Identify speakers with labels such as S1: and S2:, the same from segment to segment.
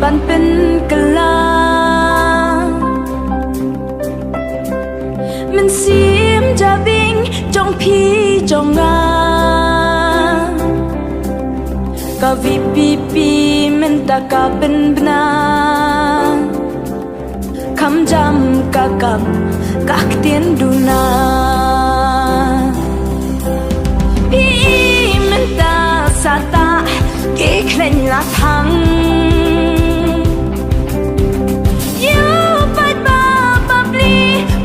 S1: ban pen kalaมันเสียมจะบิงจงพี่จงงาก็วิปีปีมันตะกะเป็นบนาคำจำกะกับกักเตียนดูนาพี่มันตาสาตาเกะเคล็นละทังยูปัดบาบับลี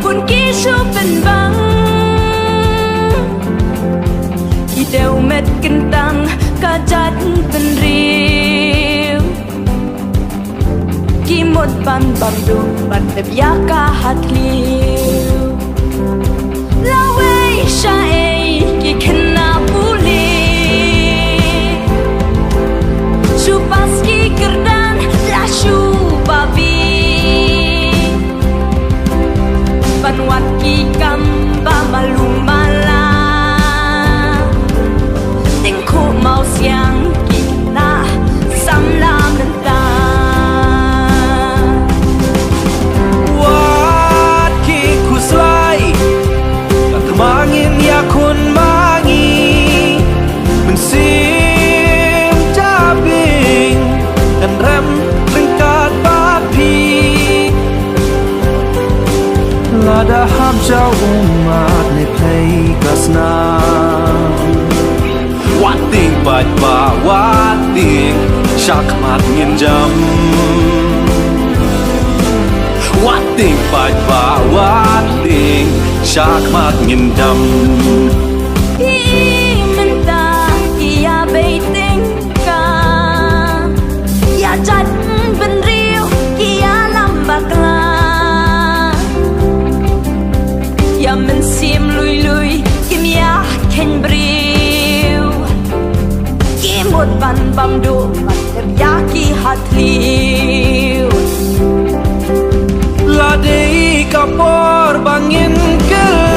S1: บุญกี้ชูเป็นบังที่เดวเม็ดกันตังกะจัดเป็นเรียวกี่หมดบันบัมดูบันแบบยากาหัดเลี้ยวลาเวชาเอกี่ขนาบุลีชูปัสกีกระดานลาชูบาบีบันวัดกี่กัมบามาลุมาลาติงคู่เมาเสียงกี่นาซ้ำลามันตา
S2: Mangin ya kun mangi men sim jabing dan rem lengkat bapi lada ham jau umat ne play kasna wat ting bat ba wat ting shak mat ngin jam wat ting bat ba wat ting Shark mat ngin dam
S1: Hi man ta ya bay ting ka ya chat ben riu ya lam bak la ya man sim lui lui kim ya ken briu ki mot ban bam do ban ya ki hat liu
S2: La dei kapor bangin ke